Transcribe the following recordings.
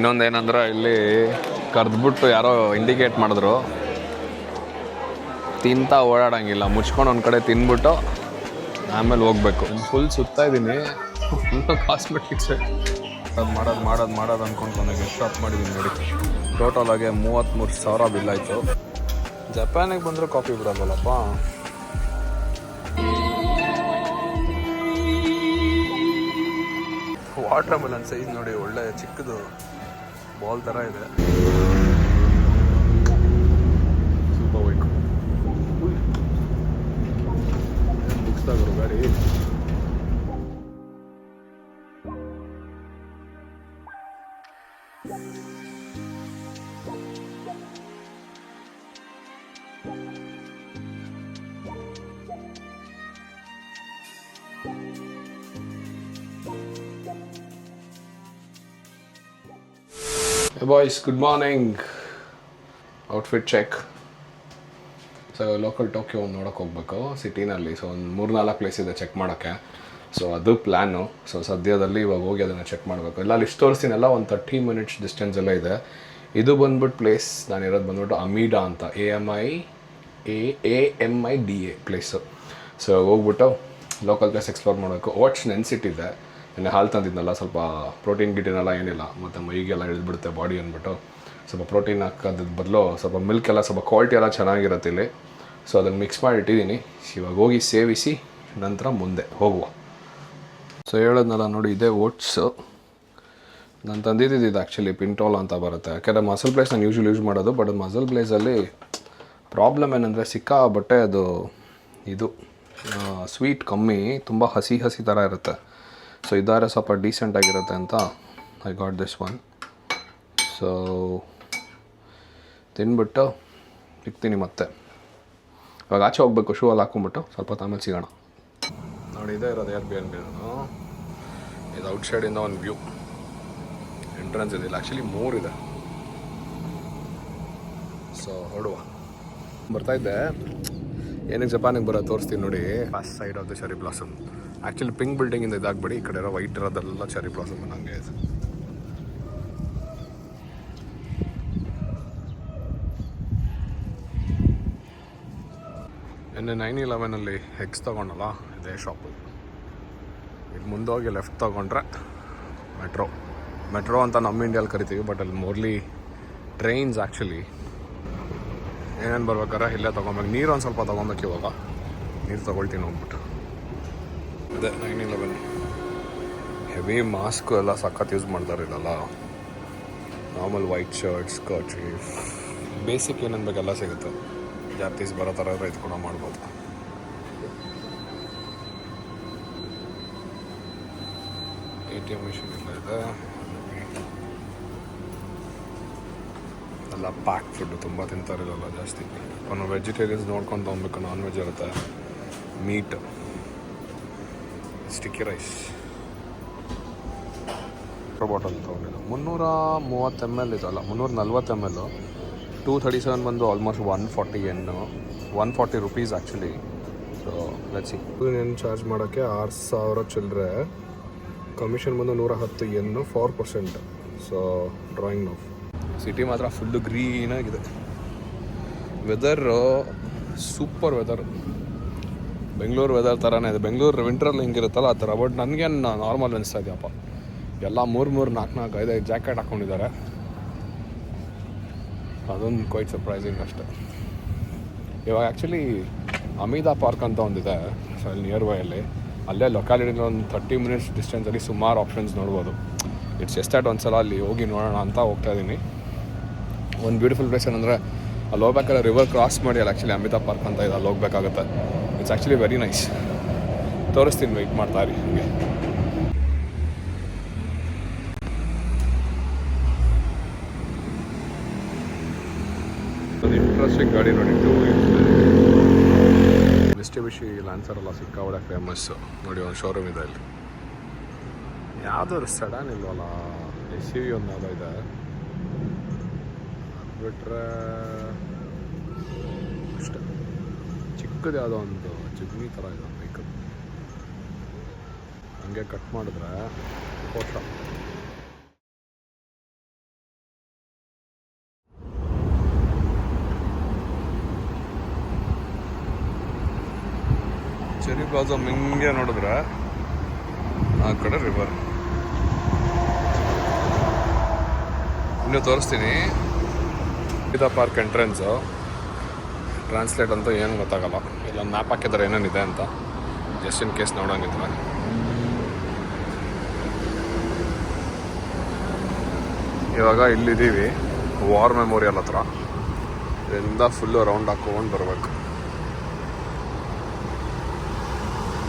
ಇನ್ನೊಂದೇನಂದ್ರೆ ಇಲ್ಲಿ ಕರೆದ್ಬಿಟ್ಟು ಯಾರೋ ಇಂಡಿಕೇಟ್ ಮಾಡಿದ್ರು, ತಿಂತಾ ಓಡಾಡೋಂಗಿಲ್ಲ, ಮುಚ್ಕೊಂಡು ಒಂದು ಕಡೆ ತಿಂದ್ಬಿಟ್ಟು ಆಮೇಲೆ ಹೋಗ್ಬೇಕು. ಫುಲ್ ಸುತ್ತಾ ಇದ್ದೀನಿ, ಫುಲ್ ಕಾಸ್ಮೆಟಿಕ್ಸ್ ಅದು ಮಾಡೋದು ಅಂದ್ಕೊಂಡು ನನಗೆ ಶಾಪ್ ಮಾಡಿದ್ದೀನಿ ನೋಡಿ. ಟೋಟಲ್ ಆಗಿ 33,000 ಬಿಲ್ ಆಯಿತು. ಜಪಾನಿಗೆ ಬಂದರೂ ಕಾಫಿ ಬಿಡೋಲ್ವಲ್ಲಪ್ಪ. ವಾಟರ್ ಮೆಲನ್ ಸೈಜ್ ನೋಡಿ, ಒಳ್ಳೆ ಚಿಕ್ಕದು ಬಾಲ್ ಥರ ಇದೆ. ಸೂಪರ್ ಬೈಕು ಮುಗಿಸ್ದಾಗರು ಗಾಡಿ. Hey boys, good morning. Outfit check. So local Tokyo ನೋಡೋಕೆ ಹೋಗ್ಬೇಕು ಸಿಟಿನಲ್ಲಿ. ಸೊ ಒಂದು 3-4 ಪ್ಲೇಸ್ ಇದೆ ಚೆಕ್ ಮಾಡೋಕ್ಕೆ. ಸೊ ಅದು ಪ್ಲ್ಯಾನು. ಸೊ ಸದ್ಯದಲ್ಲಿ ಇವಾಗ ಹೋಗಿ ಅದನ್ನು ಚೆಕ್ ಮಾಡಬೇಕು. ಎಲ್ಲ ಲಿಸ್ಟ್ ತೋರಿಸ್ತೀನಲ್ಲ, ಒಂದು 30 ಮಿನಿಟ್ಸ್ ಡಿಸ್ಟೆನ್ಸ್ ಎಲ್ಲ ಇದೆ. ಇದು ಬಂದ್ಬಿಟ್ಟು ಪ್ಲೇಸ್ ನಾನಿರೋದು ಬಂದ್ಬಿಟ್ಟು ಅಮೀಡಾ ಅಂತ, AMIDA ಪ್ಲೇಸು. ಸೊ ಹೋಗ್ಬಿಟ್ಟು ಲೋಕಲ್ ಪ್ಲೇಸ್ ಎಕ್ಸ್ಪ್ಲೋರ್ ಮಾಡಬೇಕು. ಓಟ್ಸ್ ನೆನ್ಸಿಟ್ಟಿದೆ, ನೆನ್ನೆ ಹಾಲು ತಂದಿದ್ನಲ್ಲ, ಸ್ವಲ್ಪ ಪ್ರೋಟೀನ್ ಗಿಟೀನೆಲ್ಲ ಏನಿಲ್ಲ, ಮತ್ತು ಮೈಗೆಲ್ಲ ಇಳಿದ್ಬಿಡುತ್ತೆ ಬಾಡಿ ಅಂದ್ಬಿಟ್ಟು ಸ್ವಲ್ಪ ಪ್ರೋಟೀನ್ ಹಾಕೋದ್ರ ಬದಲು ಸ್ವಲ್ಪ ಮಿಲ್ಕ್ ಎಲ್ಲ ಸ್ವಲ್ಪ ಕ್ವಾಲಿಟಿ ಎಲ್ಲ ಚೆನ್ನಾಗಿರುತ್ತೆ ಇಲ್ಲಿ. ಸೊ ಅದನ್ನು ಮಿಕ್ಸ್ ಮಾಡಿ ಇಟ್ಟಿದ್ದೀನಿ. ಇವಾಗ ಹೋಗಿ ಸೇವಿಸಿ ನಂತರ ಮುಂದೆ ಹೋಗುವ. ಸೊ ಹೇಳೋದ್ನಲ್ಲ ನೋಡಿ, ಇದೇ ಓಟ್ಸು ನಾನು ತಂದಿದ್ದು. ಇದು ಆ್ಯಕ್ಚುಲಿ ಪಿಂಟೋಲ್ ಅಂತ ಬರುತ್ತೆ. ಯಾಕೆಂದರೆ ಮಸಲ್ ಪ್ಲೇಸ್ ನಾನು ಯೂಸ್ ಮಾಡೋದು. ಬಟ್ ಮಸಲ್ ಪ್ಲೇಸಲ್ಲಿ ಪ್ರಾಬ್ಲಮ್ ಏನಂದರೆ ಸಿಕ್ಕಾಬಟ್ಟೆ ಅದು ಇದು ಸ್ವೀಟ್ ಕಮ್ಮಿ, ತುಂಬ ಹಸಿ ಥರ ಇರುತ್ತೆ. ಸೊ ಇದಾರೆ ಸ್ವಲ್ಪ ಡೀಸೆಂಟಾಗಿರುತ್ತೆ ಅಂತ I got this one. So ತಿನ್ಬಿಟ್ಟು ಸಿಗ್ತೀನಿ ಮತ್ತೆ. ಇವಾಗ ಆಚೆ ಹೋಗ್ಬೇಕು, ಶೂ ಅಲ್ಲಿ ಹಾಕ್ಕೊಂಬಿಟ್ಟು ಸ್ವಲ್ಪ ಹೊತ್ತು ಆಮೇಲೆ ಸಿಗೋಣ. ನೋಡಿ, ಇದೇ ಇರೋದು Airbnb. ಇದು ಔಟ್ಸೈಡಿಂದ ಒಂದು ವ್ಯೂ. ಎಂಟ್ರೆನ್ಸ್ ಇದಿಲ್ಲ, ಆ್ಯಕ್ಚುಲಿ 3 ಇದೆ. ಸೊ ಹೊರಡುವ. ಬರ್ತಾಯಿದ್ದೆ, ಏನಕ್ಕೆ ಜಪಾನಿಗೆ ಬರೋ ತೋರಿಸ್ತೀನಿ ನೋಡಿ. First side of the cherry blossom. Actually pink ಬಿಲ್ಡಿಂಗಿಂದ ಇದಾಗ್ಬಿಡಿ, ಈ ಕಡೆ ಇರೋ ವೈಟ್ ಇರೋದೆಲ್ಲ ಚೆರಿ ಬ್ಲಾಸಮ್ ನನಗೆ ಇದೆ. ನಿನ್ನೆ 9/11 ಎಗ್ಸ್ ತೊಗೊಂಡಲ್ಲ, ಇದೇ ಶಾಪು. ಇಲ್ಲಿ ಮುಂದೋಗಿ ಲೆಫ್ಟ್ ತೊಗೊಂಡ್ರೆ ಮೆಟ್ರೋ ಅಂತ ನಮ್ಮ ಇಂಡಿಯಲ್ಲಿ ಕರಿತೀವಿ, ಬಟ್ ಅಲ್ಲಿ ಮೋರ್ಲಿ ಟ್ರೈನ್ಸ್. ಆ್ಯಕ್ಚುಲಿ ಏನೇನು ಬರ್ಬೇಕಾರೆ ಇಲ್ಲೇ ತೊಗೊಬೇಕು. ನೀರು ಒಂದು ಸ್ವಲ್ಪ ತೊಗೊಬೇಕು. ಇವಾಗ ನೀರು ತೊಗೊಳ್ತೀನಿ ಹೋಗ್ಬಿಟ್ಟು. ಅದೇ 9/11 ಹೆವಿ ಮಾಸ್ಕು ಎಲ್ಲ ಸಖತ್ ಯೂಸ್ ಮಾಡ್ತಾರಿಲ್ಲಲ್ಲ. Normal white shirts, kerchief, basic ಏನೇನು ಬೇಕೆಲ್ಲ ಸಿಗುತ್ತೆ. ಜಾಪನೀಸ್ ಬರೋ ಥರ ಇದು ಕೂಡ ಮಾಡ್ಬೋದು. ATM ಮಿಷಿನ್ ಎಲ್ಲ ಇದೆ. ಎಲ್ಲ ಪ್ಯಾಕ್ ಫುಡ್ಡು ತುಂಬ ತಿಂತಾರಿಲ್ಲ ಜಾಸ್ತಿ. ನಾವು ವೆಜಿಟೇರಿಯನ್ಸ್ ನೋಡ್ಕೊಂಡು ತೊಗೊಬೇಕು. ನಾನ್ ವೆಜ್ ಇರುತ್ತೆ, ಮೀಟ್, ಸ್ಟಿಕ್ಕಿ ರೈಸ್. ಬಾಟಲ್ ತೊಗೊಂಡಿದ್ದು 330 ml ಇದಲ್ಲ, 340 ml. 237 ಬಂದು almost 140 yen, 140 rupees actually. So let's see. ಏನು ಚಾರ್ಜ್ ಮಾಡೋಕ್ಕೆ 6,000 ಚಿಲ್ಲರೆ. ಕಮಿಷನ್ ಬಂದು 110 yen, 4%. ಸೊ ಡ್ರಾಯಿಂಗ್ ನಾವು. ಸಿಟಿ ಮಾತ್ರ ಫುಲ್ಲು ಗ್ರೀನಾಗಿದೆ. Weather super weather. Bengaluru weather ಥರನೇ ಇದೆ. ಬೆಂಗಳೂರು ವಿಂಟ್ರಲ್ಲಿ ಹಿಂಗಿರುತ್ತಲ್ಲ ಆ ಥರ. ಬಟ್ ನನಗೇನು ನಾರ್ಮಲ್ ಅನಿಸ್ತಾ ಇದೆಯಪ್ಪ. ಎಲ್ಲ 3-3, 4-4, 5-5 ಜಾಕೆಟ್ ಹಾಕ್ಕೊಂಡಿದ್ದಾರೆ. ಅದೊಂದು ಕ್ವೈಟ್ ಸರ್ಪ್ರೈಸಿಂಗ್ ಅಷ್ಟೆ. ಇವಾಗ ಆ್ಯಕ್ಚುಲಿ ಅಮೀದಾ ಪಾರ್ಕ್ ಅಂತ ಒಂದಿದೆ, ಸೊ ಅಲ್ಲಿ ನಿಯರ್ ಬೈಯಲ್ಲಿ. ಅಲ್ಲೇ ಲೊಕ್ಯಾಲಿಟಿಯಿಂದ ಒಂದು 30 ಮಿನಿಟ್ಸ್ ಡಿಸ್ಟೆನ್ಸಲ್ಲಿ ಸುಮಾರು ಆಪ್ಷನ್ಸ್ ನೋಡ್ಬೋದು. ಇಟ್ಸ್ ಜಸ್ಟ್ ದಟ್ ಒಂದು ಸಲ ಅಲ್ಲಿ ಹೋಗಿ ನೋಡೋಣ ಅಂತ ಹೋಗ್ತಾಯಿದ್ದೀನಿ. ಒಂದು ಬ್ಯೂಟಿಫುಲ್ ಪ್ಲೇಸ್ ಏನಂದರೆ ಅಲ್ಲಿ ಹೋಗ್ಬೇಕಾದ್ರೆ ರಿವರ್ ಕ್ರಾಸ್ ಮಾಡಿ ಅಲ್ಲಿ ಆ್ಯಕ್ಚುಲಿ ಅಮೀದಾ ಪಾರ್ಕ್ ಅಂತ ಇದೆ, ಅಲ್ಲಿ ಹೋಗ್ಬೇಕಾಗುತ್ತೆ. It's actually very nice. ತೋರಿಸ್ತೀನಿ, ವೆಯ್ಟ್ ಮಾಡ್ತಾ ಇರಿ ಹಂಗೆ. ಒಂದು ಇಂಟ್ರೆಸ್ಟಿಂಗ್ ಗಾಡಿ ನೋಡಿ, 2 ಮಿಸ್ಟಿಬಿಷಿ ಲ್ಯಾನ್ಸರ್ ಎಲ್ಲ ಸಿಕ್ಕಾವಡೆ ಫೇಮಸ್ಸು ನೋಡಿ. ಒಂದು ಶೋರೂಮ್ ಇದೆ ಇಲ್ಲಿ. ಯಾವುದಾದ್ರು ಸಡನ್ ಇಲ್ವಲ್ಲ, SUV ಒಂದು ಯಾವುದೋ ಇದೆ. ಅದು ಬಿಟ್ಟರೆ ಅಷ್ಟೇ. ಚಿಕ್ಕದು ಯಾವುದೋ ಒಂದು ಜಿಗ್ನಿ ಥರ ಇದೆ ವೆಹಿಕಲ್. ಹಂಗೆ ಕಟ್ ಮಾಡಿದ್ರೆ ಫೋಟೋ ಬ್ಲಾಸಮ್ ಹಿಂಗೆ ನೋಡಿದ್ರೆ ಆ ಕಡೆ ರಿವರ್. ಇನ್ನೂ ತೋರಿಸ್ತೀನಿ. Geetha park entrance. ಟ್ರಾನ್ಸ್ಲೇಟ್ ಅಂತೂ ಏನು ಗೊತ್ತಾಗಲ್ಲ. ಇಲ್ಲೊಂದು ಮ್ಯಾಪ್ ಹಾಕಿದ್ದಾರೆ ಏನೇನಿದೆ ಅಂತ, ಜಸ್ಟ್ ಇನ್ ಕೇಸ್ ನೋಡೋಂಗಿದ್ರೆ. ಇವಾಗ ಇಲ್ಲಿದ್ದೀವಿ ವಾರ್ ಮೆಮೋರಿಯಲ್ ಹತ್ರ. ಇದರಿಂದ ಫುಲ್ಲು ರೌಂಡ್ ಹಾಕ್ಕೊಂಡು ಬರಬೇಕು.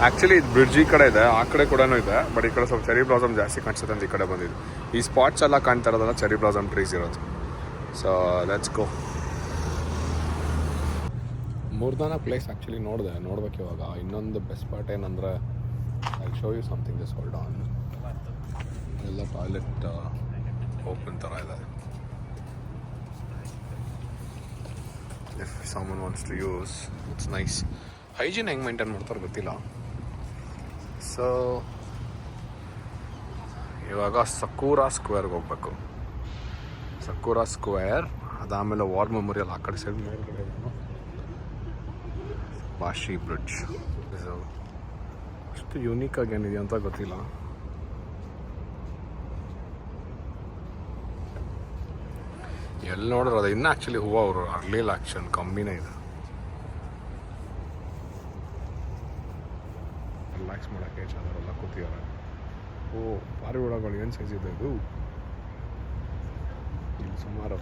ಆ್ಯಕ್ಚುಲಿ ಇದು ಬ್ರಿಡ್ಜ್ ಈ ಕಡೆ ಇದೆ, ಆ ಕಡೆ ಕೂಡ ಇದೆ. ಬಟ್ ಈ ಕಡೆ ಸ್ವಲ್ಪ ಚೆರಿ ಬ್ಲಾಸಮ್ ಜಾಸ್ತಿ ಕಾಣಿಸುತ್ತೆ ಅಂತ ಈ ಕಡೆ ಬಂದಿದ್ದು. ಈ ಸ್ಪಾಟ್ಸ್ ಎಲ್ಲ ಕಾಣ್ತಾ ಇರೋದಲ್ಲ ಚೆರಿ ಬ್ಲಾಸಮ್ ಟ್ರೀಸ್ ಇರೋದು. So let's go. ಮೂರ್ದಾನ ಪ್ಲೇಸ್ ಆ್ಯಕ್ಚುಲಿ ನೋಡ್ಬೇಕು ಇವಾಗ. ಇನ್ನೊಂದು ಬೆಸ್ಟ್ ಪಾರ್ಟ್ ಏನಂದರೆ, I show you something this hold on. ಎಲ್ಲ ಟಾಯ್ಲೆಟ್ ಓಪನ್ ಥರ ಇದೆ. If someone wants to use, it's nice. Hygiene ಹೆಂಗೆ ಮೇಂಟೈನ್ ಮಾಡ್ತಾರೆ ಗೊತ್ತಿಲ್ಲ. ಸೊ ಇವಾಗ ಸಕೂರಾ ಸ್ಕ್ವೇರ್ಗೆ ಹೋಗ್ಬೇಕು. ಸಕೂರಾ ಸ್ಕ್ವೇರ್, ಅದಾದಮೇಲೆ ವಾರ್ ಮೆಮೋರಿಯಲ್ ಆ ಕಡೆ ಸೈಡ್ ಮೇಲ್ಗಡೆ ಬಾಶಿ ಬ್ರಿಡ್ಜ್. ಅಷ್ಟು ಯೂನಿಕಾಗಿ ಏನಿದೆ ಅಂತ ಗೊತ್ತಿಲ್ಲ. ಎಲ್ಲಿ ನೋಡಿದ್ರೆ ಅದು ಇನ್ನೂ ಆ್ಯಕ್ಚುಲಿ ಹೂವು ಅವರು ಅರ್ಲಿಲ್ಲ, ಆ್ಯಕ್ಷನ್ ಕಮ್ಮಿನೇ ಇದೆ. ರಿಲ್ಯಾಕ್ಸ್ ಮಾಡೋಕ್ಕೆ ಚೆನ್ನಾಗೆಲ್ಲ ಕೂತಿದ್ದಾರೆ. ಓ ಪಾರಿವಾಳಗಳು ಏನು ಸೈಜ್ ಇದೆ ಇದು. ಇಲ್ಲಿ ಸುಮಾರು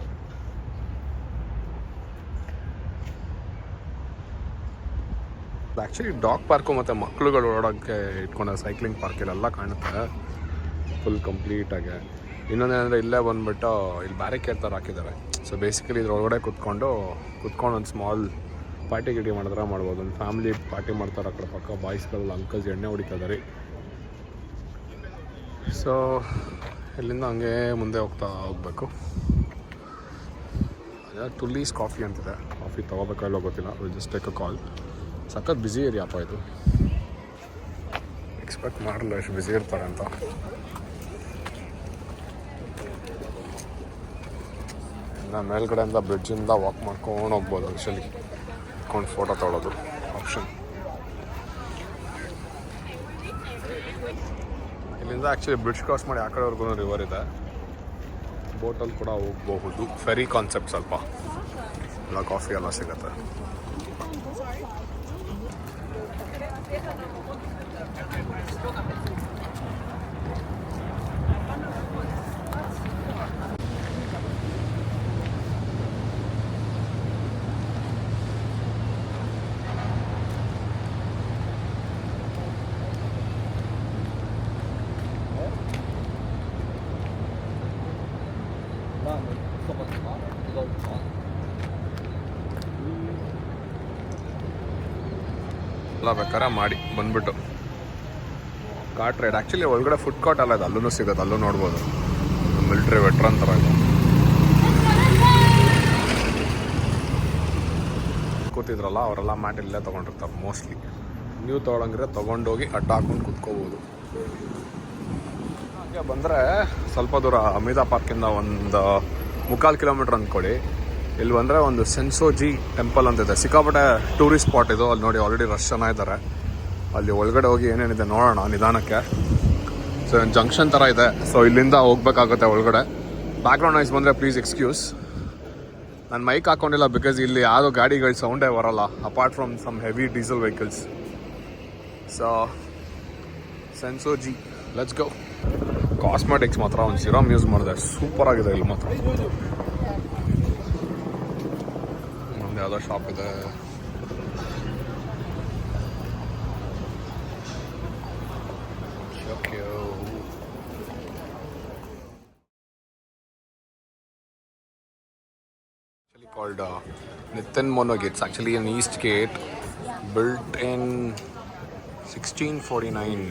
ಆ್ಯಕ್ಚುಲಿ ಡಾಗ್ ಪಾರ್ಕು ಮತ್ತು ಮಕ್ಕಳುಗಳು ಓಡೋಕ್ಕೆ ಇಟ್ಕೊಂಡ ಸೈಕ್ಲಿಂಗ್ ಪಾರ್ಕ್ ಇಲ್ಲೆಲ್ಲ ಕಾಣುತ್ತೆ ಫುಲ್ ಕಂಪ್ಲೀಟಾಗಿ. ಇನ್ನೊಂದೇನೆಂದರೆ ಇಲ್ಲೇ ಬಂದುಬಿಟ್ಟು ಇಲ್ಲಿ ಬ್ಯಾರಿಕೇಡ್ ಥರ ಹಾಕಿದ್ದಾರೆ. ಸೊ ಬೇಸಿಕಲಿ ಇದ್ರೊಳಗಡೆ ಕುತ್ಕೊಂಡು ಒಂದು ಸ್ಮಾಲ್ ಪಾರ್ಟಿ ಗಿಟಿ ಮಾಡಿದ್ರೆ ಮಾಡ್ಬೋದು. ಒಂದು ಫ್ಯಾಮಿಲಿ ಪಾರ್ಟಿ ಮಾಡ್ತಾರೆ. ಆ ಕಡೆ ಪಕ್ಕ ಬಾಯ್ಸ್ಗಳು ಅಂಕಲ್ಸ್ ಎಣ್ಣೆ ಹೊಡಿತಾ ಇದ್ದಾರೆ. ಸೊ ಇಲ್ಲಿಂದ ಹಂಗೆ ಮುಂದೆ ಹೋಗಬೇಕು. ಟುಲ್ಲೀಸ್ ಕಾಫಿ ಅಂತಿದೆ. ಕಾಫಿ ತೊಗೋಬೇಕಲ್ಲೋ ಗೊತ್ತಿಲ್ಲ. ಜಸ್ಟ್ ಟೇಕ್ ಅ ಕಾಲ್. ಸಖತ್ ಬ್ಯುಸಿ ಏರಿಯಾಪ್ಪ ಇದು. ಎಕ್ಸ್ಪೆಕ್ಟ್ ಮಾಡಲ್ಲ ಎಷ್ಟು ಬ್ಯುಸಿ ಇರ್ತಾರೆ ಅಂತ. ಇನ್ನು ಮೇಲ್ಗಡೆಯಿಂದ ಬ್ರಿಡ್ಜಿಂದ ವಾಕ್ ಮಾಡ್ಕೊಂಡು ಹೋಗ್ಬೋದು. ಆ್ಯಕ್ಚುಲಿ ಇಟ್ಕೊಂಡು ಫೋಟೋ ತೊಗೊಳೋದು ಆಪ್ಷನ್. ಇಲ್ಲಿಂದ ಆ್ಯಕ್ಚುಲಿ ಬ್ರಿಡ್ಜ್ ಕ್ರಾಸ್ ಮಾಡಿ ಆ ಕಡೆವರೆಗೂ ರಿವರ್ ಇದೆ. ಬೋಟಲ್ಲಿ ಕೂಡ ಹೋಗಬಹುದು. ಫೆರಿ ಕಾನ್ಸೆಪ್ಟ್ ಸ್ವಲ್ಪ. ಎಲ್ಲ ಕಾಫಿ ಎಲ್ಲ ಸಿಗುತ್ತೆ. ಎಲ್ಲ ಬೇಕಾದ್ರೆ ಮಾಡಿ ಬಂದ್ಬಿಟ್ಟು ಕಾರ್ಟ್ ರೈಡ್. ಆ್ಯಕ್ಚುಲಿ ಒಳಗಡೆ ಫುಡ್ ಕೋರ್ಟ್ ಎಲ್ಲ ಇದೆ, ಅಲ್ಲೂ ಸಿಗುತ್ತೆ, ಅಲ್ಲೂ ನೋಡ್ಬೋದು. ಮಿಲ್ಟ್ರಿ ವೆಟ್ರನ್ ಥರ ಇದೆ. ಕೂತಿದ್ರಲ್ಲ ಅವರೆಲ್ಲ ಮ್ಯಾಟ್ ಇಲ್ಲೇ ತೊಗೊಂಡಿರ್ತಾರೆ ಮೋಸ್ಟ್ಲಿ. ನೀವು ತೊಗೊಳಂಗಿದ್ರೆ ತೊಗೊಂಡೋಗಿ ಅಡ್ಡ ಹಾಕೊಂಡು ಕುತ್ಕೋಬೋದು. ಹಾಗೆ ಬಂದರೆ ಸ್ವಲ್ಪ ದೂರ ಅಮಿತಾ ಪಾರ್ಕಿಂದ ಒಂದು 3/4 ಕಿಲೋಮೀಟ್ರ್ ಅಂದ್ಕೊಳ್ಳಿ. ಇಲ್ಲಿ ಬಂದರೆ ಒಂದು ಸೆನ್ಸೋಜಿ ಟೆಂಪಲ್ ಅಂತಿದೆ. ಸಿಕ್ಕಾಪಟ್ಟೆ ಟೂರಿಸ್ಟ್ ಸ್ಪಾಟ್ ಇದು. ಅಲ್ಲಿ ನೋಡಿ ಆಲ್ರೆಡಿ ರಶ್ ಚೆನ್ನಾಗಿದ್ದಾರೆ. ಅಲ್ಲಿ ಒಳಗಡೆ ಹೋಗಿ ಏನೇನಿದೆ ನೋಡೋಣ ನಿಧಾನಕ್ಕೆ. ಸೊ ಜಂಕ್ಷನ್ ಥರ ಇದೆ. ಸೊ ಇಲ್ಲಿಂದ ಹೋಗ್ಬೇಕಾಗುತ್ತೆ ಒಳಗಡೆ. ಬ್ಯಾಕ್ಗ್ರೌಂಡ್ ನಾಯ್ಸ್ ಬಂದರೆ ಪ್ಲೀಸ್ ಎಕ್ಸ್ಕ್ಯೂಸ್. ನಾನು ಮೈಕ್ ಹಾಕ್ಕೊಂಡಿಲ್ಲ ಬಿಕಾಸ್ ಇಲ್ಲಿ ಯಾವುದೋ ಗಾಡಿಗಳು ಸೌಂಡೇ ಬರೋಲ್ಲ apart from some heavy diesel vehicles. So Sensoji, let's go. Cosmetics ಮಾತ್ರ ಒಂದು ಸಿರಮ್ ಯೂಸ್ ಮಾಡಿದೆ, ಸೂಪರ್ ಆಗಿದೆ ಇಲ್ಲಿ ಮಾತ್ರ. ಒಂದು ಯಾವುದೋ ಶಾಪ್ ಇದೆ. Called Nitin Mono Gate. It's actually an east gate built in 1649.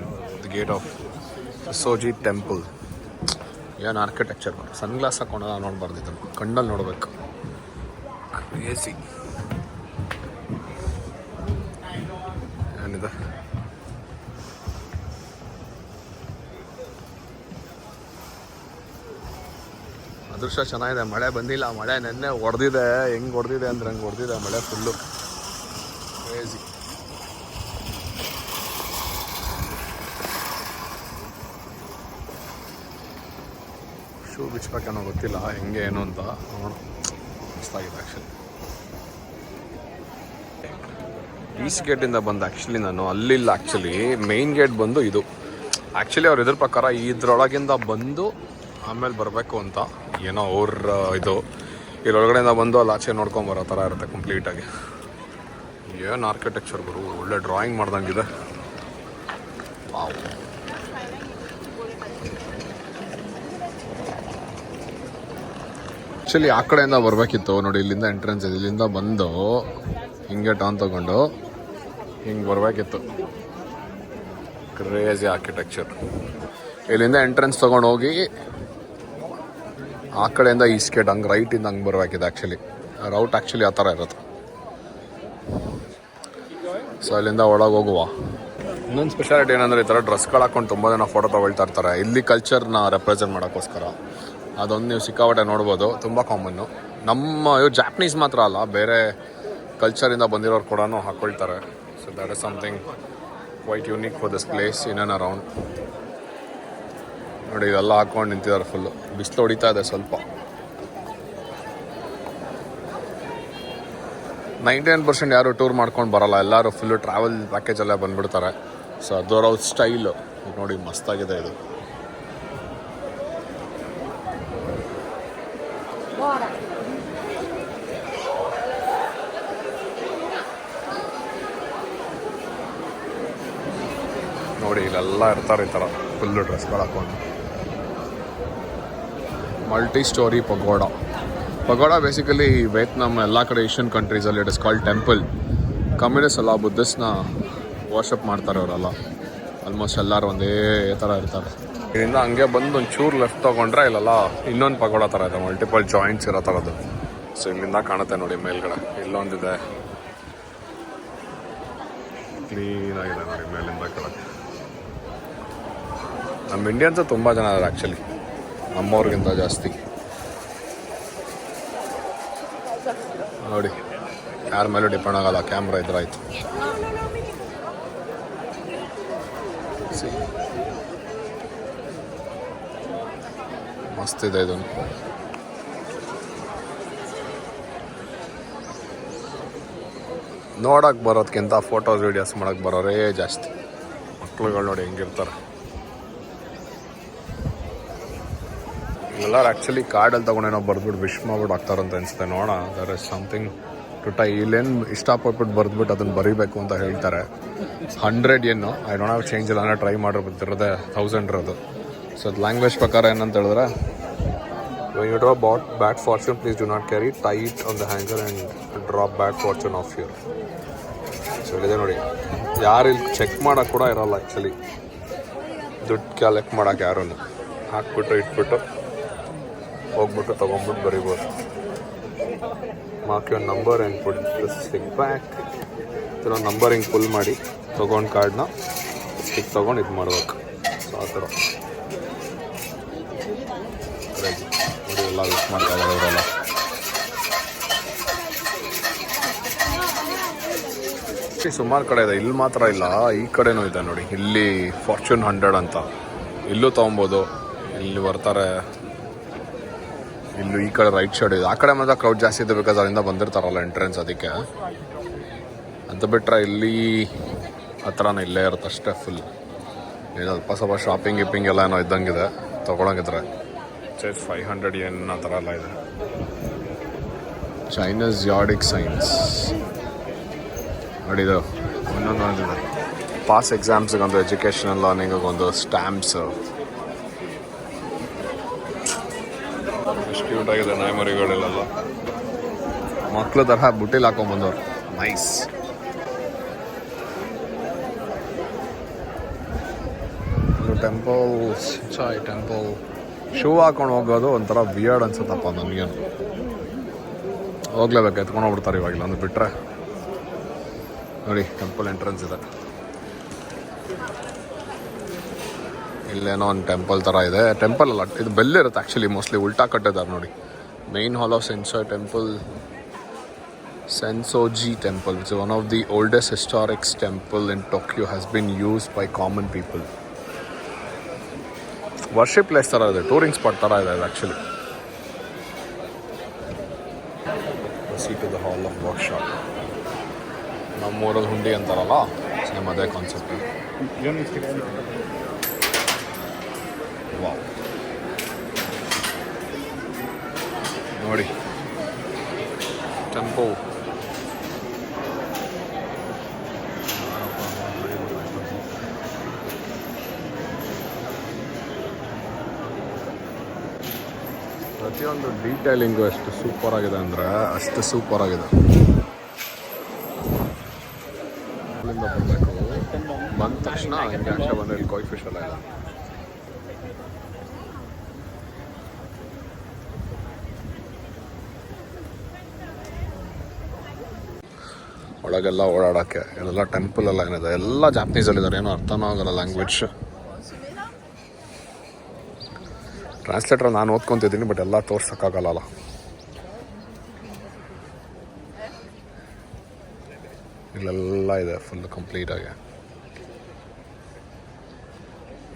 The gate of Soji Temple. ಏನು ಆರ್ಕಿಟೆಕ್ಚರ್. ಸನ್ಗ್ಲಾಸ್ ಹಾಕೊಂಡೆಲ್ಲ ನೋಡ್ಬಾರ್ದಿದ್ದು, ಕಣ್ಣಲ್ಲಿ ನೋಡ್ಬೇಕು. ಕ್ರೇಜಿ ಏನಿದೆ. ಅದೃಷ್ಟ ಚೆನ್ನಾಗಿದೆ, ಮಳೆ ಬಂದಿಲ್ಲ. ಮಳೆ ನೆನ್ನೆ ಹೊಡೆದಿದೆ, ಹೆಂಗೆ ಹೊಡೆದಿದೆ ಅಂದರೆ ಹಂಗೆ ಹೊಡೆದಿದೆ ಮಳೆ ಫುಲ್ಲು. ಕ್ರೇಜಿ. ಶೂ ಬಿಚ್ಬೇಕೇನೋ ಗೊತ್ತಿಲ್ಲ ಹೆಂಗೆ ಏನು ಅಂತ ನೋಡು. ಮಸ್ತಾಗಿದೆ ಆ್ಯಕ್ಚುಲಿ. ಈಸ್ಟ್ ಗೇಟಿಂದ ಬಂದು ಆ್ಯಕ್ಚುಲಿ ನಾನು ಅಲ್ಲಿಲ್ಲ. ಆ್ಯಕ್ಚುಲಿ ಮೇಯ್ನ್ ಗೇಟ್ ಬಂದು ಇದು. ಆ್ಯಕ್ಚುಲಿ ಅವ್ರು ಇದ್ರ ಪ್ರಕಾರ ಇದ್ರೊಳಗಿಂದ ಬಂದು ಆಮೇಲೆ ಬರಬೇಕು ಅಂತ ಏನೋ ಅವ್ರ ಇದು. ಇಲ್ಲೊಳಗಡೆಯಿಂದ ಬಂದು ಅಲ್ಲಿ ಆಚೆ ನೋಡ್ಕೊಂಬರೋ ಥರ ಇರುತ್ತೆ ಕಂಪ್ಲೀಟಾಗಿ. ಏನು ಆರ್ಕಿಟೆಕ್ಚರ್ ಗುರು, ಒಳ್ಳೆ ಡ್ರಾಯಿಂಗ್ ಮಾಡ್ದಂಗಿದೆ. ಆ್ಯಕ್ಚುಲಿ ಆ ಕಡೆಯಿಂದ ಬರಬೇಕಿತ್ತು ನೋಡಿ. ಇಲ್ಲಿಂದ ಎಂಟ್ರೆನ್ಸ್ ಇದೆ. ಇಲ್ಲಿಂದ ಬಂದು ಹಿಂಗೆ ಟರ್ನ್ ತೊಗೊಂಡು ಹಿಂಗೆ ಬರಬೇಕಿತ್ತು. Crazy architecture. ಇಲ್ಲಿಂದ ಎಂಟ್ರೆನ್ಸ್ ತೊಗೊಂಡು ಹೋಗಿ ಆ ಕಡೆಯಿಂದ ಈಸ್ಟ್ ಗೇಟ್ ಹಂಗೆ ರೈಟಿಂದ ಹಂಗೆ ಬರಬೇಕಿದೆ. ಆ್ಯಕ್ಚುಲಿ ರೌಟ್ ಆ್ಯಕ್ಚುಲಿ ಆ ಥರ ಇರುತ್ತೆ. ಸೊ ಅಲ್ಲಿಂದ ಒಳಗೆ ಹೋಗುವ. ಇನ್ನೊಂದು ಸ್ಪೆಷಾಲಿಟಿ ಏನಂದರೆ ಈ ಥರ ಡ್ರೆಸ್ಗಳು ಹಾಕೊಂಡು ತುಂಬ ಜನ ಫೋಟೋ ತೊಗೊಳ್ತಾ ಇರ್ತಾರೆ ಇಲ್ಲಿ ಕಲ್ಚರ್ನ ರೆಪ್ರೆಸೆಂಟ್ ಮಾಡೋಕ್ಕೋಸ್ಕರ. ಅದೊಂದು ನೀವು ಸಿಕ್ಕಾಪಟ್ಟೆ ನೋಡ್ಬೋದು, ತುಂಬ ಕಾಮನ್ನು. ನಮ್ಮ ಇವ್ರು ಜಾಪನೀಸ್ ಮಾತ್ರ ಅಲ್ಲ, ಬೇರೆ ಕಲ್ಚರಿಂದ ಬಂದಿರೋರು ಕೂಡ ಹಾಕ್ಕೊಳ್ತಾರೆ. So that is something quite unique for this place in and around. ನೋಡಿ ಇದೆಲ್ಲ ಹಾಕ್ಕೊಂಡು ನಿಂತಿದ್ದಾರೆ ಫುಲ್ಲು. ಬಿಸಿಲು ಹೊಡಿತಾ ಇದೆ ಸ್ವಲ್ಪ. 99% ಯಾರು ಟೂರ್ ಮಾಡ್ಕೊಂಡು ಬರೋಲ್ಲ, ಎಲ್ಲರೂ ಫುಲ್ಲು ಟ್ರಾವೆಲ್ ಪ್ಯಾಕೇಜಲ್ಲೇ ಬಂದುಬಿಡ್ತಾರೆ. ಸೊ ಅದರ ಸ್ಟೈಲು ನೋಡಿ ಮಸ್ತಾಗಿದೆ ಇದು. ನೋಡಿ ಇಲ್ಲೆಲ್ಲ ಇರ್ತಾರೆ ಈ ಥರ ಫುಲ್ಲು ಡ್ರೆಸ್ಗಳು ಹಾಕೊಂಡು. Multi storey pagoda. Pagoda basically Vietnam ಎಲ್ಲ ಕಡೆ ಏಷ್ಯನ್ ಕಂಟ್ರೀಸಲ್ಲಿ it is called temple. Communist ಎಲ್ಲ ಬುದ್ಧಿಸ್ಟ್ನ ವಾರ್ಶಪ್ ಮಾಡ್ತಾರೆ ಅವರೆಲ್ಲ. ಆಲ್ಮೋಸ್ಟ್ ಎಲ್ಲರೂ ಒಂದೇ ಥರ ಇರ್ತಾರೆ. ಇದರಿಂದ ಹಂಗೆ ಬಂದು ಒಂದು ಚೂರು ಲೆಫ್ಟ್ ತೊಗೊಂಡ್ರೆ ಇಲ್ಲೆಲ್ಲ ಇನ್ನೊಂದು ಪಗೋಡ ಥರ ಇದೆ, ಮಲ್ಟಿಪಲ್ ಜಾಯಿಂಟ್ಸ್ ಇರೋ ಥರದ್ದು. ಸೊ ಇಲ್ಲಿಂದ ಕಾಣುತ್ತೆ ನೋಡಿ ಮೇಲ್ಗಡೆ. ಇಲ್ಲೊಂದಿದೆ ಕ್ಲೀನಾಗಿದೆ ನೋಡಿ ಮೇಲಿಂದ ಕೆಳಗೆ. ನಮ್ಮ ಇಂಡಿಯನ್ಸು ತುಂಬ ಜನ ಇದ್ದಾರೆ ಆ್ಯಕ್ಚುಲಿ, ನಮ್ಮವ್ರಿಗಿಂತ ಜಾಸ್ತಿ. ನೋಡಿ ಯಾರ ಮೇಲೂ ಡಿಪೆಂಡ್ ಆಗಲ್ಲ, ಕ್ಯಾಮ್ರಾ ಇದ್ರಾಯ್ತು. ಮಸ್ತಿದೆ ಇದು. ನೋಡೋಕೆ ಬರೋದಕ್ಕಿಂತ ಫೋಟೋಸ್ ವೀಡಿಯೋಸ್ ಮಾಡೋಕ್ಕೆ ಬರೋರೇ ಜಾಸ್ತಿ. ಮಕ್ಳುಗಳು ನೋಡಿ ಹೆಂಗಿರ್ತಾರೆ. ಎಲ್ಲರೂ ಆ್ಯಕ್ಚುಲಿ ಕಾರ್ಡಲ್ಲಿ ತೊಗೊಂಡೇನೋ ಬರ್ದ್ಬಿಟ್ಟು ವಿಶ್ ಮಾಡ್ಬಿಟ್ಟು ಆಗ್ತಾರಂತ ಅನಿಸುತ್ತೆ. ನೋಡೋಣ, there is something to tie. ಇಲ್ಲೇನು ಇಷ್ಟಪಟ್ಬಿಟ್ಟು ಬರ್ದ್ಬಿಟ್ಟು ಅದನ್ನು ಬರೀಬೇಕು ಅಂತ ಹೇಳ್ತಾರೆ. 100 ಏನು ಐ ಡೋಂಟ್ ಹ್ಯಾವ್ ಚೇಂಜ್ ಇಲ್ಲ, ಅಂದರೆ ಟ್ರೈ ಮಾಡಿರೋದಿರೋದೆ 1000 ಇರೋದು. ಸೊ ಅದು ಲ್ಯಾಂಗ್ವೇಜ್ ಪ್ರಕಾರ ಏನಂತ ಹೇಳಿದ್ರೆ, when you draw bad fortune, please do not carry, tie it on the hanger and drop bad fortune off here. So ಹೇಳಿದೆ ನೋಡಿ, ಯಾರು ಇಲ್ಲಿ ಚೆಕ್ ಮಾಡೋಕೆ ಕೂಡ ಇರೋಲ್ಲ ಆ್ಯಕ್ಚುಲಿ. ದುಡ್ಡು ಕಲೆಕ್ಟ್ ಮಾಡೋಕೆ ಯಾರೂ ಹಾಕ್ಬಿಟ್ಟು ಇಟ್ಬಿಟ್ಟು ಹೋಗ್ಬಿಟ್ಟು ತೊಗೊಂಡ್ಬಿಟ್ಟು ಬರೀಬೋದು. Mark your number and put this stick back. ಇದನ್ನು ನಂಬರ್ ಹಿಂಗೆ ಫುಲ್ ಮಾಡಿ ತೊಗೊಂಡು ಕಾರ್ಡ್ನ ಸ್ಟಿಕ್ ತೊಗೊಂಡು ಇದು ಮಾಡ್ಬೇಕು. ಸೊ ಆ ಥರ ನೋಡಿ ಎಲ್ಲ ವಿಶ್ ಮಾಡ್ತಾ ಇದ್ದಾರೆ ಇವರೆಲ್ಲ. ಸುಮಾರು ಕಡೆ ಇದೆ, ಇಲ್ಲಿ ಮಾತ್ರ ಇಲ್ಲ, ಈ ಕಡೆನೂ ಇದೆ ನೋಡಿ. ಇಲ್ಲಿ ಫಾರ್ಚೂನ್ 100 ಅಂತ ಇಲ್ಲೂ ತೊಗೊಬೋದು. ಇಲ್ಲಿ ಬರ್ತಾರೆ, ಇಲ್ಲೂ ಈ ಕಡೆ ರೈಟ್ ಸೈಡ್ ಇದೆ. ಆ ಕಡೆ ಮಾತ್ರ ಕ್ರೌಡ್ ಜಾಸ್ತಿ ಇದೆ, ಬಿಕಾಸ್ ಅಲ್ಲಿಂದ ಬಂದಿರ್ತಾರಲ್ಲ ಎಂಟ್ರೆನ್ಸ್, ಅದಕ್ಕೆ. ಅಂತ ಬಿಟ್ಟರೆ ಇಲ್ಲಿ ಹತ್ರನೇ ಇಲ್ಲೇ ಇರುತ್ತೆ ಅಷ್ಟೇ ಫುಲ್. ಏನು ಸ್ವಲ್ಪ ಶಾಪಿಂಗ್ ಗಿಪ್ಪಿಂಗ್ ಎಲ್ಲ ಏನೋ ಇದ್ದಂಗಿದೆ ತೊಗೊಳಂಗಿದ್ರೆ. 500 yen ಆ ಥರ ಎಲ್ಲ ಇದೆ. ಚೈನೀಸ್ ಯಾರ್ಡಿಕ್ ಸೈನ್ಸ್ ನೋಡಿದು ಒಂದೊಂದು ಪಾಸ್ ಎಕ್ಸಾಮ್ಸ್ಗೊಂದು, ಎಜುಕೇಷನಲ್ ಲರ್ನಿಂಗಿಗೊಂದು ಸ್ಟ್ಯಾಂಪ್ಸ್. ಎಷ್ಟು ಕ್ಯೂಟ್ ಆಗಿದೆ ನಾಯಿಮರಿಗಳೆಲ್ಲ. ಮಕ್ಳು ತರಹ ಬುಟ್ಟಿಲಿ ಹಾಕೊಂಡ್ಬಂದವ್ರು. ನೈಸ್. ಟೆಂಪಲ್, ಚಾಯ್ ಟೆಂಪಲ್. ಶೂ ಹಾಕೊಂಡು ಹೋಗೋದು ಒಂಥರ ವಿಯರ್ಡ್ ಅನ್ಸುತ್ತಪ್ಪ ನನಗೇನು. ಹೋಗ್ಲೇಬೇಕು, ಎತ್ಕೊಂಡು ಹೋಗ್ಬಿಡ್ತಾರೆ ಇವಾಗಿಲ್ಲ ಒಂದು ಬಿಟ್ಟರೆ. ನೋಡಿ ಟೆಂಪಲ್ ಎಂಟ್ರೆನ್ಸ್ ಇದೆ. ಇಲ್ಲೇನೋ ಒಂದು ಟೆಂಪಲ್ ಥರ ಇದೆ. ಟೆಂಪಲ್ ಅಲ್ಲ, ಇದು ಬೆಲ್ ಇರುತ್ತೆ ಆ್ಯಕ್ಚುಲಿ. ಮೋಸ್ಟ್ಲಿ ಉಲ್ಟಾ ಕಟ್ಟಿದ್ದಾರೆ ನೋಡಿ. Main hall of Sensoji temple, Sensoji Temple, which is one of the oldest historic temple in Tokyo, has been used by common people. Worship place ಥರ ಇದೆ, ಟೂರಿಂಗ್ ಸ್ಪಾಟ್ ಥರ ಇದೆ ಇದು actually. See to the hall of workshop. ನಮ್ಮೂರಲ್ಲಿ ಹುಂಡಿ ಅಂತಾರಲ್ಲ, same ಅದೇ concept. Wow, ನೋಡಿ ಟೆಂಪೋ. ಪ್ರತಿಯೊಂದು ಡೀಟೇಲಿಂಗು ಎಷ್ಟು ಸೂಪರ್ ಆಗಿದೆ ಅಂದರೆ ಅಷ್ಟು ಸೂಪರ್ ಆಗಿದೆ. ಅಲ್ಲಿಂದ ಬರಬೇಕು, ಬಂದ ತಕ್ಷಣ ಹಿಂಗೆ ಆಚೆ ಬಂದರೆ ಇಲ್ಲಿ ಕೊಯ್ ಫಿಶ್ ಎಲ್ಲ ಇದೆ. ಒಳಗೆಲ್ಲ ಓಡಾಡೋಕ್ಕೆ ಎಲ್ಲ ಟೆಂಪಲ್ ಎಲ್ಲ ಏನಿದೆ ಎಲ್ಲ ಜಾಪನೀಸಲ್ಲಿದ್ದಾರೆ, ಏನೋ ಅರ್ಥನೂ ಆಗಲ್ಲ ಲ್ಯಾಂಗ್ವೇಜ್. ಟ್ರಾನ್ಸ್ಲೇಟರ್ ನಾನು ಓದ್ಕೊತಿದ್ದೀನಿ, ಬಟ್ ಎಲ್ಲ ತೋರ್ಸೋಕ್ಕಾಗಲ್ಲ. ಇಲ್ಲೆಲ್ಲ ಇದೆ ಫುಲ್ ಕಂಪ್ಲೀಟಾಗಿ.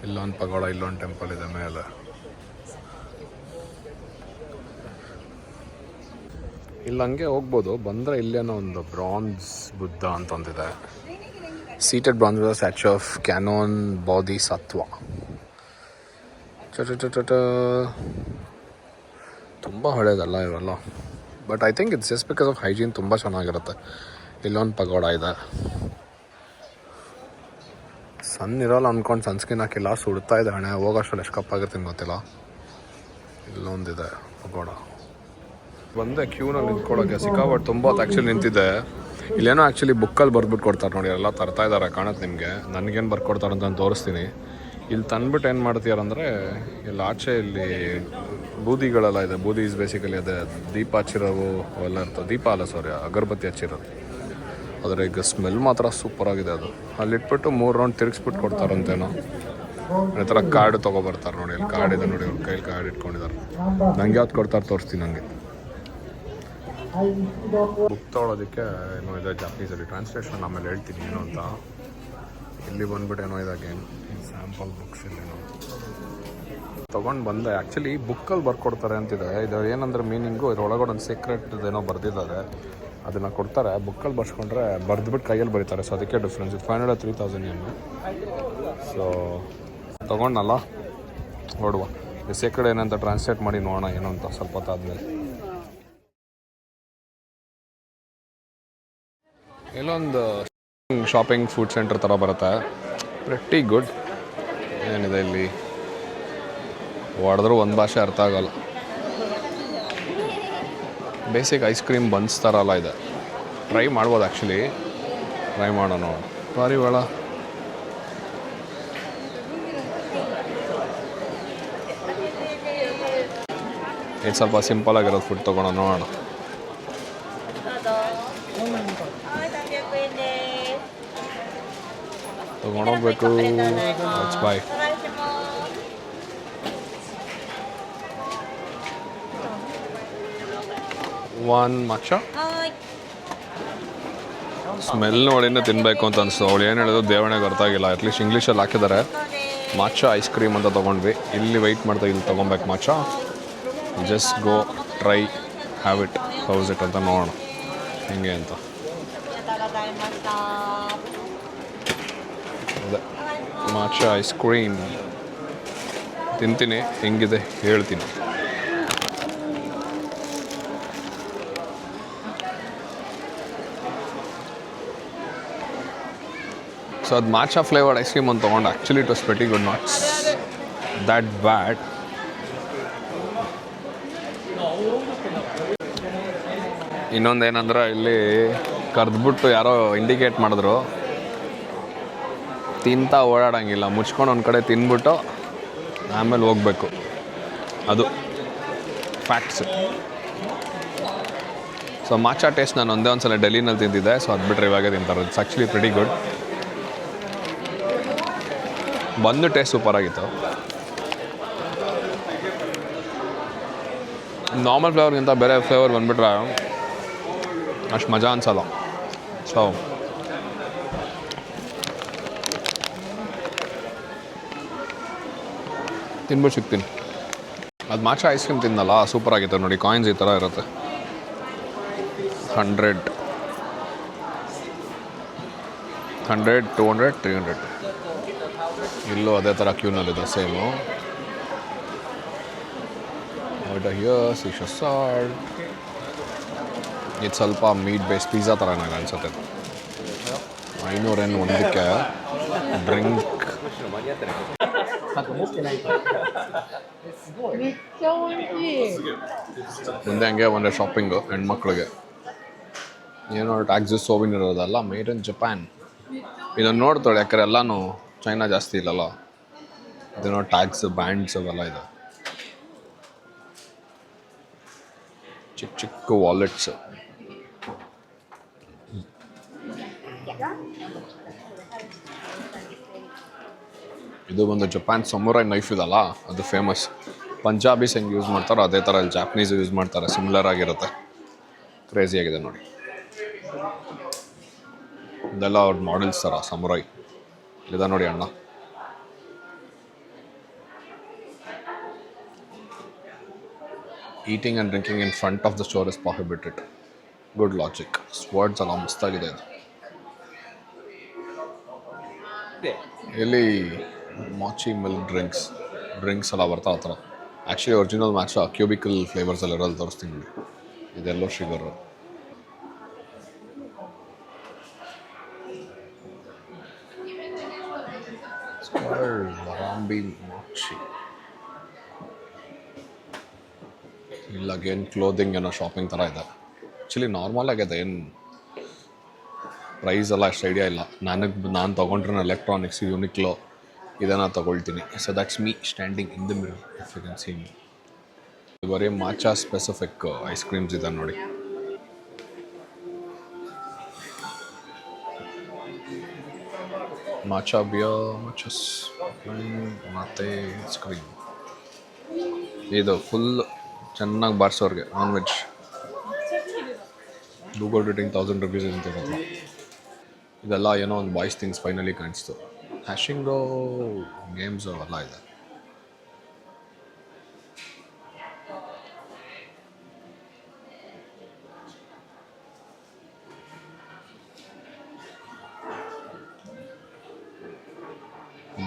ಇಲ್ಲೊಂದು ಪಗೋಡ, ಇಲ್ಲೊಂದು ಟೆಂಪಲ್ ಇದೆ ಮೇಲೆ. ಇಲ್ಲಿ ಹಂಗೆ ಹೋಗ್ಬೋದು, ಬಂದರೆ ಇಲ್ಲೇನೋ ಒಂದು ಬ್ರಾನ್ಸ್ ಬುದ್ಧ ಅಂತಂದಿದೆ. Seated bronze statue of Kannon bodhisattva. ತುಂಬ ಹಳೇದಲ್ಲ ಇವೆಲ್ಲ, but I think it's just because of hygiene ತುಂಬ ಚೆನ್ನಾಗಿರುತ್ತೆ. ಇಲ್ಲೊಂದು ಪಗೋಡ ಇದೆ. ಸಣ್ಣ ಇರೋಲ್ಲ ಅಂದ್ಕೊಂಡು ಸನ್ಸ್ಕ್ರೀನ್ ಹಾಕಿಲ್ಲ, ಸುಡ್ತಾ ಇದೆ ಹಣೆ, ಹೋಗೋಷ್ಟರಲ್ಲಿ ಎಷ್ಟು ಕಪ್ಪಾಗಿರ್ತೀನಿ ಗೊತ್ತಿಲ್ಲ. ಇಲ್ಲೊಂದಿದೆ ಪಗೋಡ. ಬಂದೆ ಕ್ಯೂನಲ್ಲಿ ನಿಂತ್ಕೊಳ್ಳೋಕ್ಕೆ, ಸಿಕ್ಕಾಪಟ್ಟು ತುಂಬ ಹೊತ್ತು ಆ್ಯಕ್ಚುಲಿ ನಿಂತಿದ್ದೆ. ಇಲ್ಲೇನೋ ಆ್ಯಕ್ಚುಲಿ ಬುಕ್ಕಲ್ಲಿ ಬರ್ಬಿಟ್ಟು ಕೊಡ್ತಾರೆ ನೋಡಿ, ಎಲ್ಲ ತರ್ತಾ ಇದ್ದಾರೆ ಕಾಣುತ್ತೆ ನಿಮಗೆ. ನನಗೇನು ಬರ್ಕೊಡ್ತಾರೆ ಅಂತ ತೋರಿಸ್ತೀನಿ. ಇಲ್ಲಿ ತಂದ್ಬಿಟ್ಟು ಏನು ಮಾಡ್ತೀಯಾರಂದರೆ, ಇಲ್ಲಿ ಆಚೆ ಇಲ್ಲಿ ಬೂದಿಗಳೆಲ್ಲ ಇದೆ. ಬೂದಿ ಇಸ್ ಬೇಸಿಕಲಿ ಅದೇ ದೀಪ ಹಚ್ಚಿರೋವು ಅವೆಲ್ಲ ಇರ್ತವೆ. ದೀಪ ಅಲ್ಲ, ಸಾರಿ, ಅಗರಬತ್ತಿ ಹಚ್ಚಿರೋದು. ಆದರೆ ಈಗ ಸ್ಮೆಲ್ ಮಾತ್ರ ಸೂಪರಾಗಿದೆ ಅದು. ಅಲ್ಲಿಟ್ಬಿಟ್ಟು 3 ರೌಂಡ್ ತಿರುಗಿಸ್ಬಿಟ್ಟು ಕೊಡ್ತಾರಂತೇನೋ. ಈ ಥರ ಕಾರ್ಡ್ ತೊಗೊಬರ್ತಾರೆ ನೋಡಿ, ಅಲ್ಲಿ ಕಾರ್ಡ್ ಇದೆ ನೋಡಿ, ಅವ್ರ ಕೈಲಿ ಕಾರ್ಡ್ ಇಟ್ಕೊಂಡಿದ್ದಾರೆ. ನಂಗೆ ಯಾವ್ದು ಕೊಡ್ತಾರೆ ತೋರಿಸ್ತೀನಿ. ನನಗೆ ಬುಕ್ ತೊಗೊಳೋದಕ್ಕೆ ಏನೋ ಇದೆ ಜಾಪನೀಸಲ್ಲಿ, ಟ್ರಾನ್ಸ್ಲೇಷನ್ ಆಮೇಲೆ ಹೇಳ್ತೀನಿ ಏನು ಅಂತ. ಇಲ್ಲಿ ಬಂದ್ಬಿಟ್ಟು ಏನೋ ಇದಾಗೆ ಸ್ಯಾಂಪಲ್ ಬುಕ್ಸ್ ಇಲ್ಲೇನೋ ತೊಗೊಂಡು ಬಂದೆ. ಆ್ಯಕ್ಚುಲಿ ಬುಕ್ಕಲ್ಲಿ ಬರ್ಕೊಡ್ತಾರೆ ಅಂತಿದೆ. ಇದು ಏನಂದ್ರೆ ಮೀನಿಂಗು, ಇದ್ರೊಳಗಡೆ ಒಂದು ಸೀಕ್ರೆಟ್ ಏನೋ ಬರೆದಿದ್ದಾರೆ, ಅದನ್ನು ಕೊಡ್ತಾರೆ. ಬುಕ್ಕಲ್ಲಿ ಬರ್ಸ್ಕೊಂಡ್ರೆ ಬರೆದ್ಬಿಟ್ಟು ಕೈಯಲ್ಲಿ ಬರೀತಾರೆ. ಸೊ ಅದಕ್ಕೆ ಡಿಫ್ರೆನ್ಸ್. ಇದು 500 3000 ಏನು. ಸೊ ತೊಗೊಂಡಲ್ಲ, ಹೊಡುವ ಈ ಸೀಕ್ರೆಟ್ ಏನಂತ ಟ್ರಾನ್ಸ್ಲೇಟ್ ಮಾಡಿ ನೋಡೋಣ ಏನು ಅಂತ ಸ್ವಲ್ಪ ಹೊತ್ತಾದ್ಮೇಲೆ. ಇಲ್ಲೊಂದು ಶಾಪಿಂಗ್ ಫುಡ್ ಸೆಂಟರ್ ಥರ ಬರುತ್ತೆ, ಪ್ರೆಟ್ಟಿ ಗುಡ್. ಏನಿದೆ ಇಲ್ಲಿ, ಹೊಡೆದ್ರೂ ಒಂದು ಭಾಷೆ ಅರ್ಥ ಆಗೋಲ್ಲ. ಬೇಸಿಕ್ ಐಸ್ ಕ್ರೀಮ್ ಬನ್ಸ್ ಥರ ಎಲ್ಲ ಇದೆ. ಟ್ರೈ ಮಾಡ್ಬೋದು ಆ್ಯಕ್ಚುಲಿ, ಟ್ರೈ ಮಾಡೋಣ. ಪಾರಿವಾಳ ಇದು ಸ್ವಲ್ಪ ಸಿಂಪಲ್ ಆಗಿರೋದು ಫುಡ್ ತೊಗೊಳೋಣ, ನೋಡೋಣ. ತೊಗೊಂಡೋಗ್ಬೇಕು. ಬಾಯ್. ಒನ್ ಮಾಚಾ. ಸ್ಮೆಲ್ ನೋಡಿನೇ ತಿನ್ನಬೇಕು ಅಂತ ಅನಿಸ್ತು. ಅವಳು ಏನು ಹೇಳಿದ್ರು ದೇವಣಿಗೆ ಅರ್ಥ ಆಗಿಲ್ಲ. ಅಟ್ಲೀಸ್ಟ್ ಇಂಗ್ಲೀಷಲ್ಲಿ ಹಾಕಿದ್ದಾರೆ. ಮಾಚಾ ಐಸ್ ಕ್ರೀಮ್ ಅಂತ ತೊಗೊಂಡ್ವಿ. ಇಲ್ಲಿ ವೆಯ್ಟ್ ಮಾಡ್ತಾ ಇಲ್ಲಿ ತೊಗೊಬೇಕು matcha. Just go try have it, how's it ಅಂತ ನೋಡೋಣ ಹೆಂಗೆ ಅಂತ. ಅದೇ ಮಾಚಾ ಐಸ್ ಕ್ರೀಮ್ ತಿಂತೀನಿ, ಹೆಂಗಿದೆ ಹೇಳ್ತೀನಿ. ಸೊ ಅದು ಮಾಚಾ ಫ್ಲೇವರ್ಡ್ ಐಸ್ ಕ್ರೀಮ್ ಅಂತ ತೊಗೊಂಡು. Actually it was very good, not that bad. ಇನ್ನೊಂದೇನಂದ್ರೆ ಇಲ್ಲಿ ಕರೆದ್ಬಿಟ್ಟು ಯಾರೋ ಇಂಡಿಕೇಟ್ ಮಾಡಿದ್ರು, ತಿಂತಾ ಓಡಾಡೋಂಗಿಲ್ಲ, ಮುಚ್ಕೊಂಡು ಒಂದು ಕಡೆ ತಿಂದ್ಬಿಟ್ಟು ಆಮೇಲೆ ಹೋಗ್ಬೇಕು. ಅದು ಫ್ಯಾಕ್ಟ್ಸ್. ಸೊ ಮಾಚಾ ಟೇಸ್ಟ್ ನಾನು ಒಂದೇ ಒಂದು ಸಲ ಡೆಲ್ಲಿನಲ್ಲಿ ತಿಂತಿದ್ದೆ. ಸೊ ಅದು ಬಿಟ್ಟರೆ ಇವಾಗ ತಿಂತಾರೆ. It's actually pretty good. ಬಂದು ಟೇಸ್ಟ್ ಸೂಪರಾಗಿತ್ತು. ನಾರ್ಮಲ್ ಫ್ಲೇವರ್ಗಿಂತ ಬೇರೆ ಫ್ಲೇವರ್ ಬಂದುಬಿಟ್ರೆ ಅಷ್ಟು ಮಜಾ ಅನ್ಸಲ್ಲ. ಸೊ ತಿನ್ಬಿಟ್ಟು ಸಿಗ್ತೀನಿ. ಅದು ಮಾಚಾ ಐಸ್ ಕ್ರೀಮ್ ತಿನ್ನಲ್ಲ, ಸೂಪರ್ ಆಗಿತ್ತು ನೋಡಿ. ಕಾಯಿನ್ಸ್ ಈ ಥರ ಇರುತ್ತೆ. 100, 200, 300. ಇಲ್ಲೂ ಅದೇ ಥರ ಕ್ಯೂನಲ್ಲಿದೆ ಸೇಮು. ಸಾಲ್ಟ್. ಇದು ಸ್ವಲ್ಪ ಮೀಟ್ ಬೇಸ್ ಪಿಜ್ಜಾ ಥರ ನನಗೆ ಅನಿಸುತ್ತೆ. 500 ಒಂದಕ್ಕೆ. ಡ್ರಿಂಕ್ ಮುಂದೆ ಹಂಗೆ ಒಂದೇ ಶಾಪಿಂಗು ಹೆಣ್ಮಕ್ಳಿಗೆ. ಏನೋ ಟ್ಯಾಕ್ಸಸ್ ಸೋವಿನ್ ಇರೋದಲ್ಲ, ಮೇಡ್ ಇನ್ ಜಪಾನ್. ಇದನ್ನು ನೋಡ್ತಾಳೆ, ಯಾಕಂದ್ರೆ ಎಲ್ಲನೂ ಚೈನಾ ಜಾಸ್ತಿ ಇಲ್ಲಲ್ಲ. ಇದೇನೋ ಟ್ಯಾಕ್ಸ್ ಬ್ಯಾಂಡ್ಸ್ ಅವೆಲ್ಲ ಇದೆ. ಚಿಕ್ಕ ಚಿಕ್ಕ ವಾಲೆಟ್ಸ್. ಇದು ಒಂದು ಜಪಾನ್ ಸಮುರೈ ನೈಫ್ ಇದಲ್ಲ, ಅದು ಫೇಮಸ್. ಪಂಜಾಬೀಸ್ ಹೆಂಗೆ ಯೂಸ್ ಮಾಡ್ತಾರೋ ಅದೇ ಥರ ಇಲ್ಲಿ ಜಾಪನೀಸ್ ಯೂಸ್ ಮಾಡ್ತಾರೆ, ಸಿಮಿಲರ್ ಆಗಿರುತ್ತೆ. ಕ್ರೇಜಿ ಆಗಿದೆ ನೋಡಿ. ಇದೆಲ್ಲ ಅವ್ರ ಮಾಡೆಲ್ಸ್ ಥರ ಸಮುರೈ ಇದೆ ನೋಡಿ ಅಣ್ಣ. Eating and drinking in front of the store is prohibited. Good logic. Swords ಎಲ್ಲ ಮಸ್ತಾಗಿದೆ ಇದು. ಇಲ್ಲಿ ಮಾಚಿ ಮಿಲ್ಕ್ ಡ್ರಿಂಕ್ಸ್ ಎಲ್ಲ ಬರ್ತಾ ಆ ಥರ. ಆ್ಯಕ್ಚುಲಿ ಒರಿಜಿನಲ್ ಮ್ಯಾಚಾ ಕ್ಯೂಬಿಕಲ್ ಫ್ಲೇವರ್ಸಲ್ಲಿ ಇರೋದು ತೋರಿಸ್ತೀನಿ ನೋಡಿ. ಇದೆಲ್ಲೋ ಶುಗರು. ಮಾಚಿ. ಇಲ್ಲಾಗೇನು ಕ್ಲೋದಿಂಗ್ ಏನೋ ಶಾಪಿಂಗ್ ಥರ ಇದೆ. ಆ್ಯಕ್ಚುಲಿ ನಾರ್ಮಲ್ ಆಗಿದೆ, ಏನು ಪ್ರೈಸ್ ಎಲ್ಲ ಅಷ್ಟು ಐಡಿಯಾ ಇಲ್ಲ. ನಾನು ತೊಗೊಂಡ್ರೆ ಎಲೆಕ್ಟ್ರಾನಿಕ್ಸ್ ಯೂನಿಕ್ಲೋ ಇದನ್ನು ತೊಗೊಳ್ತೀನಿ. So that's me standing in the mirror, if you can see me. ಬರೀ ಮಾಚಾ ಸ್ಪೆಸಿಫಿಕ್ ಐಸ್ ಕ್ರೀಮ್ಸ್ ಇದೆ ನೋಡಿ. ಮಾಚಾ ಬಿಯರ್, ಮಾಚಸ್ ಮತ್ತು ಐಸ್ ಕ್ರೀಮ್. ಇದು ಫುಲ್ ಚೆನ್ನಾಗಿ ಬಾರಿಸೋರಿಗೆ non veg. Google rating 1000 rupees ಅಂತಿರಲ್ಲ. ಇದೆಲ್ಲ ಏನೋ ಒಂದು ಬಾಯ್ಸ್ ಥಿಂಗ್ಸ್ ಫೈನಲಿ ಕಾಣಿಸ್ತು. ಹ್ಯಾಶಿಂಗೋ ಗೇಮ್ಸು ಅವೆಲ್ಲ ಇದೆ.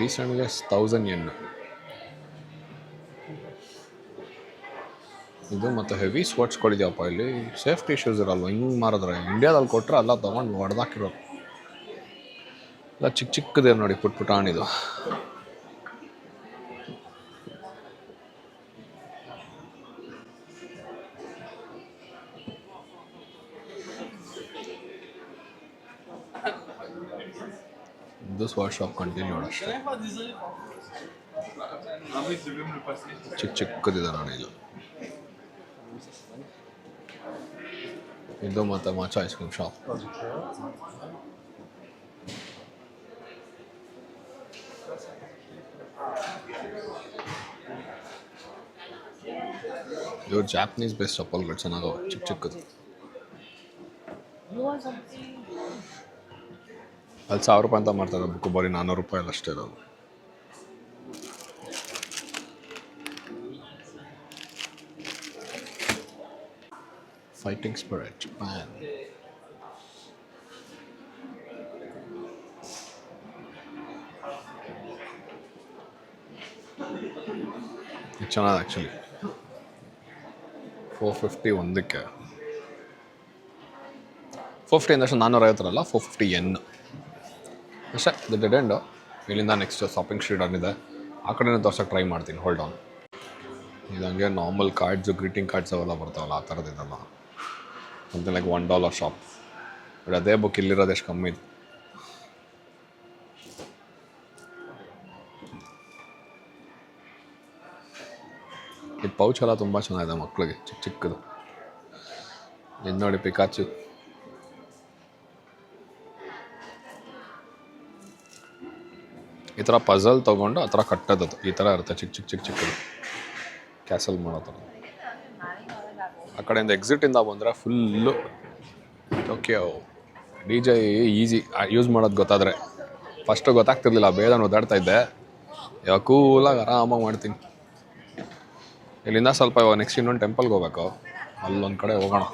ಡೀಸೆಂಟ್ಗೆ 1000 yen. ಇದು ಮತ್ತು ಹೆವಿ ಸ್ಪೋರ್ಟ್ಸ್ಗಳಿದೆಯಪ್ಪ ಇಲ್ಲಿ. ಸೇಫ್ಟಿ ಇಶ್ಯೂಸ್ ಇರಲ್ವ ಹಿಂಗೆ ಮಾರಿದ್ರೆ. ಇಂಡಿಯಾದಲ್ಲಿ ಕೊಟ್ಟರೆ ಎಲ್ಲ ತೊಗೊಂಡು ಹೊಡೆದಾಕಿರೋದು. ಎಲ್ಲ ಚಿಕ್ಕ ಚಿಕ್ಕದೇ ನೋಡಿ, ಪುಟಾಣಿದು. ಇದು ಸ್ಪೋರ್ಟ್ಸ್ ಶಾಪ್ ಕಂಟಿನ್ಯೂಡ್ ಅಷ್ಟೇ. ಚಿಕ್ಕದಿದೆ ನೋಡಿ ಇದು. ಇದು ಮತ್ತು ಮಾಚಾ ಐಸ್ ಕ್ರೀಮ್ ಶಾಪ್. ಇವ್ರು ಜಾಪನೀಸ್ ಬೇಸ್ ಚಪ್ಪಲ್ಗಳು ಚೆನ್ನಾಗವ, ಚಿಕ್ಕದು. ಅಲ್ಲಿ 1000 ರೂಪಾಯಿ ಅಂತ ಮಾಡ್ತಾರೆ ಬುಕ್ಕು, ಬರೀ 400 ರೂಪಾಯಿ ಅಷ್ಟೇ ಇರೋದು. Fighting spirit Japan. ಇದು ಚೆನ್ನಾಗಿದೆ ಆ್ಯಕ್ಚುಲಿ. 450 ಒಂದಕ್ಕೆ. 450 ಅಂದಷ್ಟು 450 450 yen ಅಷ್ಟೇ. The dead end. ಇಲ್ಲಿಂದ ನೆಕ್ಸ್ಟ್ ಶಾಪಿಂಗ್ ಸ್ಟ್ರೀಟ್ ಅನ್ನಿದೆ, ಆ ಕಡೆನೇ ತೋರ್ಸೋಕೆ ಟ್ರೈ ಮಾಡ್ತೀನಿ. Hold on. ಇದು ಹಂಗೆ ನಾರ್ಮಲ್ ಕಾರ್ಡ್ಸು, ಗ್ರೀಟಿಂಗ್ ಕಾರ್ಡ್ಸ್ ಅವೆಲ್ಲ ಬರ್ತಾವಲ್ಲ, ಆ ಥರದ್ದಿದೆಲ್ಲ. something like $1 shop. ಬಟ್ ಅದೇ ಬುಕ್ ಇಲ್ಲಿರೋದು ಎಷ್ಟು ಕಮ್ಮಿ. ಇದು ಪೌಚ್ ಎಲ್ಲ ತುಂಬ ಚೆನ್ನಾಗಿದೆ ಮಕ್ಕಳಿಗೆ, ಚಿಕ್ಕದು. ಇದು ನೋಡಿ ಪಿಕಾಚು. ಈ ಥರ ಪಝಲ್ ತೊಗೊಂಡು ಆ ಥರ ಕಟ್ಟೋದು ಈ ಥರ ಇರುತ್ತೆ, ಚಿಕ್ಕದು ಕ್ಯಾಸಲ್ ಮಾಡೋ ಥರ. ಆ ಕಡೆಯಿಂದ ಎಕ್ಸಿಟಿಂದ ಬಂದರೆ full okay. DJ easy use ಮಾಡೋದು ಗೊತ್ತಾದರೆ. ಫಸ್ಟು ಗೊತ್ತಾಗ್ತಿರ್ಲಿಲ್ಲ, ಬೇಗ ಓದಾಡ್ತಾ ಇದ್ದೆ. ಇವಾಗ ಕೂಲಾಗಿ ಆರಾಮಾಗಿ ಮಾಡ್ತೀನಿ. ಇಲ್ಲಿಂದ ಸ್ವಲ್ಪ ಇವಾಗ ನೆಕ್ಸ್ಟ್ ಇನ್ನೊಂದು ಟೆಂಪಲ್ಗೆ ಹೋಗ್ಬೇಕು, ಅಲ್ಲೊಂದು ಕಡೆ ಹೋಗೋಣ.